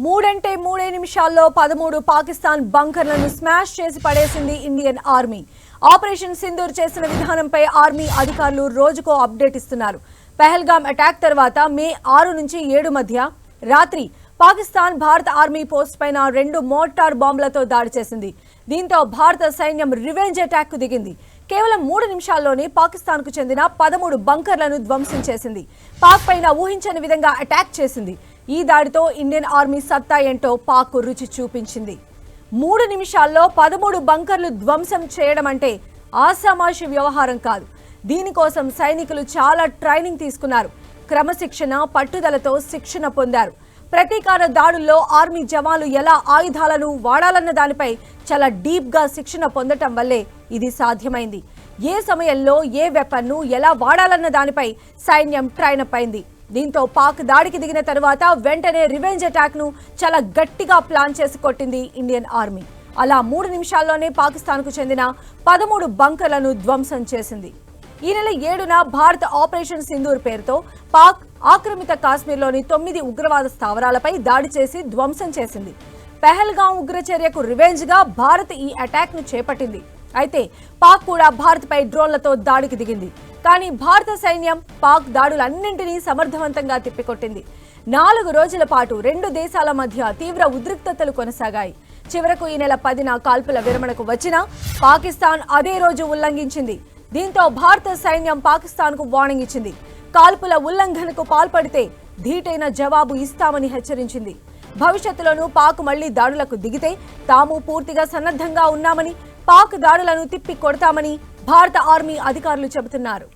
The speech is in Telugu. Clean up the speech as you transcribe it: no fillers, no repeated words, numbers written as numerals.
మూడంటే మూడే నిమిషాల్లో 13 పాకిస్తాన్ బంకర్లను స్మాష్ చేసి పడేసింది ఇండియన్ ఆర్మీ. ఆపరేషన్ సింధూర్ చేసిన విధానంపై ఆర్మీ అధికారులు రోజుకో అప్డేట్ ఇస్తున్నారు. పహల్గామ్ అటాక్ తర్వాత మే 6 నుంచి 7 మధ్య రాత్రి పాకిస్తాన్ భారత ఆర్మీ పోస్ట్ పైన 2 మోటార్ బాంబులతో దాడి చేసింది. దీంతో భారత సైన్యం రివెంజ్ అటాక్ కు దిగింది. కేవలం 3 నిమిషాల్లోనే పాకిస్తాన్ కు చెందిన 13 బంకర్లను ధ్వంసం చేసింది. పాక్ పైన ఊహించని విధంగా అటాక్ చేసింది. ఈ దాడితో ఇండియన్ ఆర్మీ సత్తా ఏంటో పాక్ రుచి చూపించింది. 3 నిమిషాల్లో 13 బంకర్లు ధ్వంసం చేయడం అంటే ఆసామాషి వ్యవహారం కాదు. దీనికోసం సైనికులు చాలా ట్రైనింగ్ తీసుకున్నారు. క్రమశిక్షణ, పట్టుదలతో శిక్షణ పొందారు. ప్రతీకార దాడుల్లో ఆర్మీ జవాన్లు ఎలా ఆయుధాలను వాడాలన్న దానిపై చాలా డీప్ గా శిక్షణ పొందటం వల్లే ఇది సాధ్యమైంది. ఏ సమయంలో ఏ వెపన్ను ఎలా వాడాలన్న దానిపై సైన్యం ట్రైన్ అప్ అయింది. దీంతో పాక్ దాడికి దిగిన తర్వాత వెంటనే రివెంజ్ అటాక్ ను చాలా గట్టిగా ప్లాన్ చేసి కొట్టింది ఇండియన్ ఆర్మీ. అలా 3 నిమిషాల్లోనే పాకిస్తాన్ కు చెందిన 13 బంకర్లను ధ్వంసం చేసింది. ఈ నెల 7న భారత ఆపరేషన్ సింధూర్ పేరుతో పాక్ ఆక్రమిత కాశ్మీర్లోని 9 ఉగ్రవాద స్థావరాలపై దాడి చేసి ధ్వంసం చేసింది. పహల్గామ్ ఉగ్రచర్యకు రివెంజ్ గా భారత్ ఈ అటాక్ ను చేపట్టింది. అయితే పాక్ కూడా భారత్ పై డ్రోన్లతో దాడికి దిగింది. కానీ భారత సైన్యం పాక్ దాడులన్నింటినీ సమర్థవంతంగా తిప్పికొట్టింది. 4 రోజుల పాటు 2 దేశాల మధ్య తీవ్ర ఉద్రిక్తతలు కొనసాగాయి. చివరకు ఈ నెల 10న కాల్పుల విరమణకు వచ్చినా పాకిస్తాన్ అదే రోజు ఉల్లంఘించింది. దీంతో భారత సైన్యం పాకిస్తాన్ కు వార్నింగ్ ఇచ్చింది. కాల్పుల ఉల్లంఘనకు పాల్పడితే ధీటైన జవాబు ఇస్తామని హెచ్చరించింది. భవిష్యత్తులోనూ పాక్ మళ్లీ దాడులకు దిగితే తాము పూర్తిగా సన్నద్ధంగా ఉన్నామని, పాక్ దాడులను తిప్పి కొడతామని భారత ఆర్మీ అధికారులు చెబుతున్నారు.